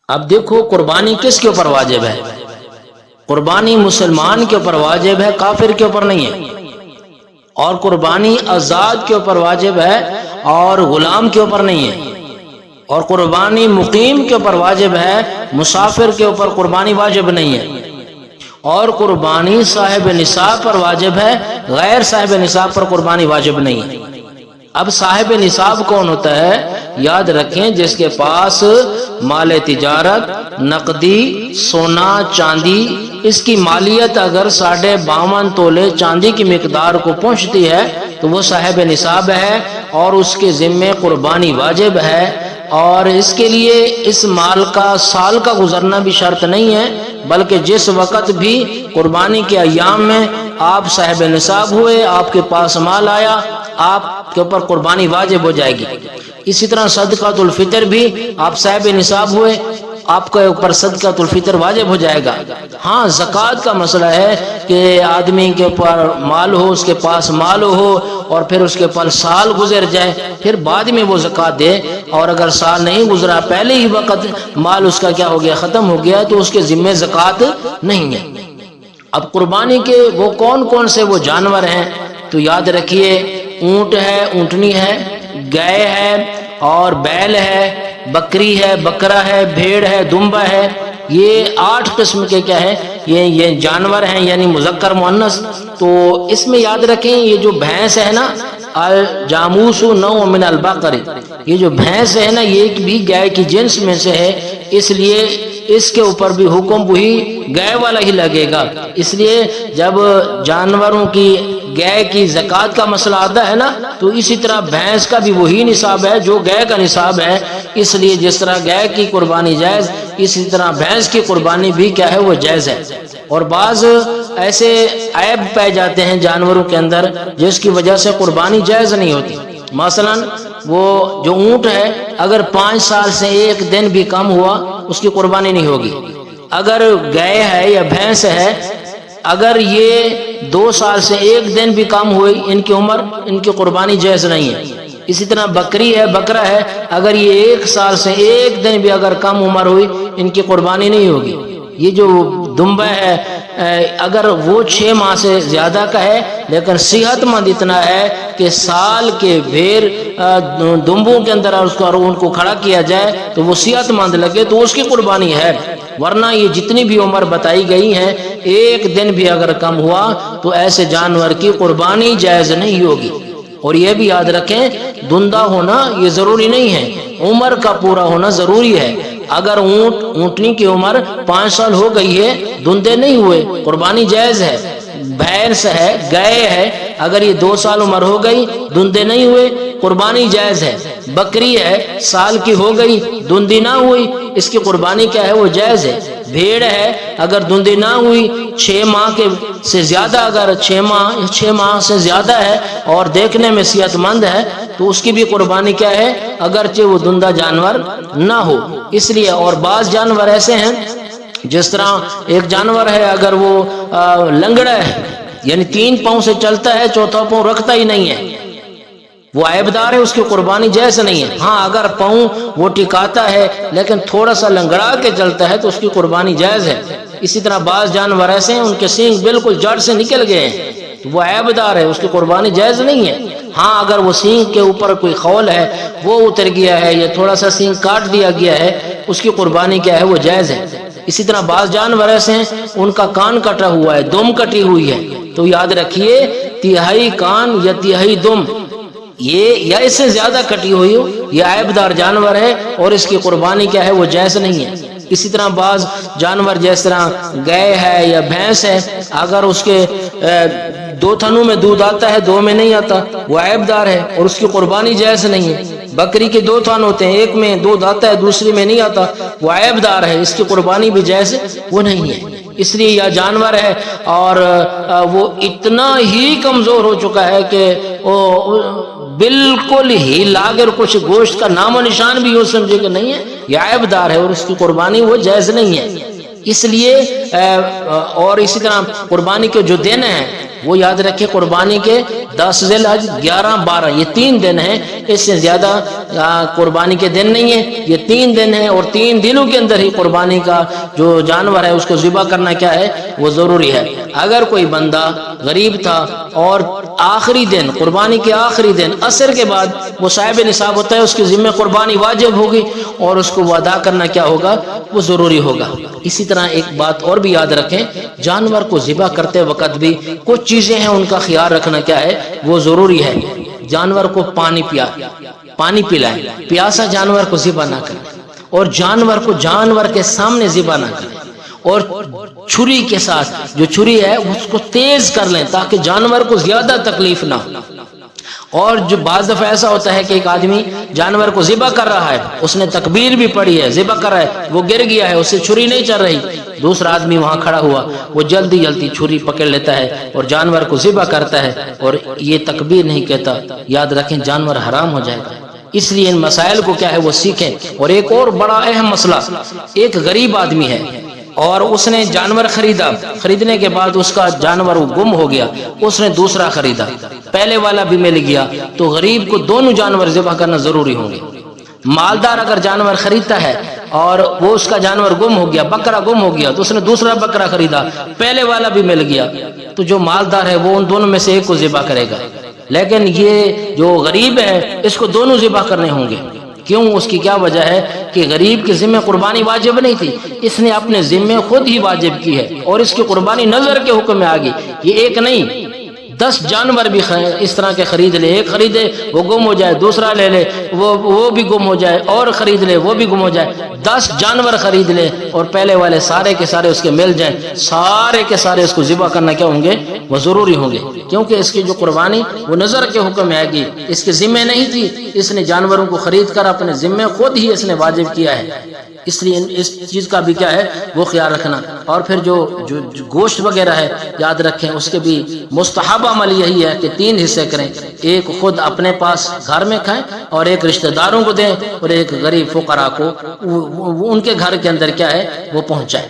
اب دیکھو قربانی کس کے اوپر واجب ہے؟ قربانی مسلمان کے اوپر واجب ہے، کافر کے اوپر نہیں ہے، اور قربانی آزاد کے اوپر واجب ہے اور غلام کے اوپر نہیں ہے، اور قربانی مقیم کے اوپر واجب ہے، مسافر کے اوپر قربانی واجب نہیں ہے، اور قربانی صاحب نصاب پر واجب ہے، غیر صاحب نصاب پر قربانی واجب نہیں ہے۔ اب صاحب نصاب کون ہوتا ہے؟ یاد رکھیں، جس کے پاس مال تجارت، نقدی، سونا، چاندی، اس کی مالیت اگر 52.5 تولے چاندی کی مقدار کو پہنچتی ہے تو وہ صاحب نصاب ہے اور اس کے ذمے قربانی واجب ہے، اور اس کے لیے اس مال کا سال کا گزرنا بھی شرط نہیں ہے، بلکہ جس وقت بھی قربانی کے ایام میں آپ صاحب نصاب ہوئے، آپ کے پاس مال آیا، آپ کے اوپر قربانی واجب ہو جائے گی۔ اسی طرح صدقۃ الفطر بھی آپ صاحب نصاب ہوئے، آپ کے اوپر صدقۃ الفطر واجب ہو جائے گا۔ ہاں زکوٰۃ کا مسئلہ ہے کہ آدمی کے اوپر مال ہو، اس کے پاس مال ہو اور پھر اس کے اوپر سال گزر جائے، پھر بعد میں وہ زکوٰۃ دے، اور اگر سال نہیں گزرا، پہلے ہی وقت مال اس کا کیا ہو گیا، ختم ہو گیا، تو اس کے ذمے زکوٰۃ نہیں ہے۔ اب قربانی کے وہ کون کون سے وہ جانور ہیں، تو یاد رکھیے، اونٹ ہے، اونٹنی ہے، گائے ہے اور بیل ہے، بکری ہے، بکرا ہے، بھیڑ ہے، دمبا ہے، یہ 8 قسم کے کیا ہے، یہ جانور ہیں، یعنی مذکر مؤنث۔ تو اس میں یاد رکھیں، یہ جو بھینس ہے نا، الجاموس نوع من البقر، یہ جو بھینس ہے نا، یہ بھی گائے کی جنس میں سے ہے، اس لیے اس کے اوپر بھی حکم وہی گائے والا ہی لگے گا۔ اس لیے جب جانوروں کی گائے کی زکوٰۃ کا مسئلہ آتا ہے نا، تو اسی طرح بھینس کا بھی وہی نصاب ہے جو گائے کا نصاب ہے، اس لیے جس طرح گائے کی قربانی جائز، اسی طرح بھینس کی قربانی بھی کیا ہے، وہ جائز ہے۔ اور بعض ایسے عیب پائے جاتے ہیں جانوروں کے اندر جس کی وجہ سے قربانی جائز نہیں ہوتی۔ مثلا وہ جو اونٹ ہے، اگر 5 سال سے 1 دن بھی کم ہوا، اس کی قربانی نہیں ہوگی۔ اگر گائے ہے یا بھینس ہے، اگر یہ 2 سال سے 1 دن بھی کم ہوئی ان کی عمر، ان کی قربانی جائز نہیں ہے۔ اسی طرح بکری ہے، بکرا ہے، اگر یہ 1 سال سے 1 دن بھی اگر کم عمر ہوئی، ان کی قربانی نہیں ہوگی۔ یہ جو دمبا ہے، اگر وہ 6 ماہ سے زیادہ کا ہے لیکن صحت مند اتنا ہے کہ سال کے بھیر دمبوں کے اندر ان کو کھڑا کیا جائے تو وہ صحت مند لگے، تو اس کی قربانی ہے، ورنہ یہ جتنی بھی عمر بتائی گئی ہیں، 1 دن بھی اگر کم ہوا تو ایسے جانور کی قربانی جائز نہیں ہوگی۔ اور یہ بھی یاد رکھیں، دندہ ہونا یہ ضروری نہیں ہے، عمر کا پورا ہونا ضروری ہے۔ اگر اونٹنی کی عمر 5 سال ہو گئی ہے، دندے نہیں ہوئے، قربانی جائز ہے۔ بھینس ہے، گائے ہے، اگر یہ 2 سال عمر ہو گئی، دندے نہیں ہوئے، قربانی جائز ہے۔ بکری ہے، سال کی ہو گئی، دندی نہ ہوئی، اس کی قربانی کیا ہے، وہ جائز ہے۔ بھیڑ ہے، اگر دندی نہ ہوئی، 6 ماہ کے سے زیادہ، اگر 6 ماہ سے زیادہ ہے اور دیکھنے میں صحت مند ہے، تو اس کی بھی قربانی کیا ہے، اگرچہ وہ دندہ جانور نہ ہو۔ اس لیے اور بعض جانور ایسے ہیں، جس طرح ایک جانور ہے، اگر وہ لنگڑا ہے، یعنی 3 پاؤں سے چلتا ہے، 4تھا پاؤں رکھتا ہی نہیں ہے، وہ عیبدار ہے، اس کی قربانی جائز نہیں ہے۔ ہاں اگر پاؤں وہ ٹکاتا ہے لیکن تھوڑا سا لنگڑا کے چلتا ہے تو اس کی قربانی جائز ہے۔ اسی طرح بعض جانور ایسے ہیں، ان کے سینگ بالکل جڑ سے نکل گئے ہیں، تو وہ عیبدار ہے، اس کی قربانی جائز نہیں ہے۔ ہاں اگر وہ سینگ کے اوپر کوئی خول ہے، وہ اتر گیا ہے یا تھوڑا سا سینگ کاٹ دیا گیا ہے، اس کی قربانی کیا ہے، وہ جائز ہے۔ اسی طرح بعض جانور ایسے ہیں، ان کا کان کٹا ہوا ہے، دم کٹی ہوئی ہے، تو یاد رکھیے، 1/3 کان یا 1/3 دم، یہ یا اس سے زیادہ کٹی ہوئی ہو، یہ عیبدار جانور ہے اور اس کی قربانی کیا ہے، وہ جائز نہیں ہے۔ اسی طرح بعض جانور جس طرح گائے ہے یا بھینس ہے، اگر اس کے 2 تھنوں میں دودھ آتا ہے، 2 میں نہیں آتا، وہ عیبدار ہے اور اس کی قربانی جائز نہیں ہے۔ بکری کے 2 تھن ہوتے ہیں، ایک میں دودھ آتا ہے، دوسری میں نہیں آتا، وہ عیبدار ہے، اس کی قربانی بھی جائز وہ نہیں ہے۔ اس لیے یہ جانور ہے اور وہ اتنا ہی کمزور ہو چکا ہے کہ وہ بالکل ہی لاگر کچھ گوشت کا نام و نشان بھی یوں سمجھے کہ نہیں ہے، یہ عیبدار ہے اور اس کی قربانی وہ جائز نہیں ہے۔ اس لیے اور اسی طرح قربانی کے جو دن ہیں وہ یاد رکھیں، قربانی کے 10 ذی الحج، 11، 12 یہ 3 دن ہیں، اس سے زیادہ قربانی کے دن نہیں ہیں، یہ 3 دن ہیں، اور 3 دنوں کے اندر ہی قربانی کا جو جانور ہے اس کو ذبح کرنا کیا ہے، وہ ضروری ہے۔ اگر کوئی بندہ غریب تھا اور آخری دن، قربانی کے آخری دن عصر کے بعد وہ صاحب نصاب ہوتا ہے، اس کے ذمہ قربانی واجب ہوگی اور اس کو وہ ادا کرنا کیا ہوگا، وہ ضروری ہوگا۔ اسی طرح ایک بات اور بھی یاد رکھیں، جانور کو ذبح کرتے وقت بھی کچھ چیزیں ہیں ان کا خیال رکھنا کیا ہے، وہ ضروری ہے۔ جانور کو پانی پلائیں، پیاسا جانور کو ذبح نہ کریں، اور جانور کو جانور کے سامنے ذبح نہ کریں، اور چھری کے ساتھ جو چھری ہے اس کو تیز کر لیں تاکہ جانور کو زیادہ تکلیف نہ ہو۔ اور جو بعض دفعہ ایسا ہوتا ہے کہ ایک آدمی جانور کو ذبح کر رہا ہے، اس نے تکبیر بھی پڑھی ہے، ذبح کر رہا ہے، وہ گر گیا ہے، اس سے چھری نہیں چل رہی، دوسرا آدمی وہاں کھڑا ہوا، وہ جلدی چھری پکڑ لیتا ہے اور جانور کو ذبح کرتا ہے اور یہ تکبیر نہیں کہتا، یاد رکھیں جانور حرام ہو جائے گا۔ اس لیے ان مسائل کو کیا ہے وہ سیکھیں۔ اور ایک اور بڑا اہم مسئلہ، ایک غریب آدمی ہے اور اس نے جانور خریدا، خریدنے کے بعد اس کا جانور گم ہو گیا، اس نے دوسرا خریدا، پہلے والا بھی مل گیا، تو غریب کو دونوں جانور ذبح کرنا ضروری ہوں گے۔ مالدار اگر جانور خریدتا ہے اور وہ اس کا جانور گم ہو گیا، بکرا گم ہو گیا، تو اس نے دوسرا بکرا خریدا، پہلے والا بھی مل گیا، تو جو مالدار ہے وہ ان دونوں میں سے ایک کو ذبح کرے گا۔ لیکن یہ جو غریب ہے اس کو دونوں ذبح کرنے ہوں گے۔ کیوں؟ اس کی کیا وجہ ہے کہ غریب کے ذمہ قربانی واجب نہیں تھی، اس نے اپنے ذمہ خود ہی واجب کی ہے اور اس کی قربانی نظر کے حکم میں آ گئی۔ یہ ایک نہیں 10 جانور بھی اس طرح کے خرید لے، ایک خریدے وہ گم ہو جائے، دوسرا لے لے وہ بھی گم ہو جائے، اور خرید لے وہ بھی گم ہو جائے، 10 جانور خرید لے اور پہلے والے سارے کے سارے اس کے مل جائیں، سارے کے سارے اس کو ذبح کرنا کیا ہوں گے، وہ ضروری ہوں گے، کیونکہ اس کی جو قربانی وہ نظر کے حکم میں آئے گی، اس کے ذمہ نہیں تھی، اس نے جانوروں کو خرید کر اپنے ذمہ خود ہی اس نے واجب کیا ہے۔ اس لیے اس چیز کا بھی کیا ہے وہ خیال رکھنا۔ اور پھر جو گوشت وغیرہ ہے یاد رکھیں، اس کے بھی مستحب عمل یہی ہے کہ 3 حصے کریں، ایک خود اپنے پاس گھر میں کھائیں اور ایک رشتہ داروں کو دیں اور ایک غریب فقراء کو ان کے گھر کے اندر کیا ہے وہ پہنچائیں۔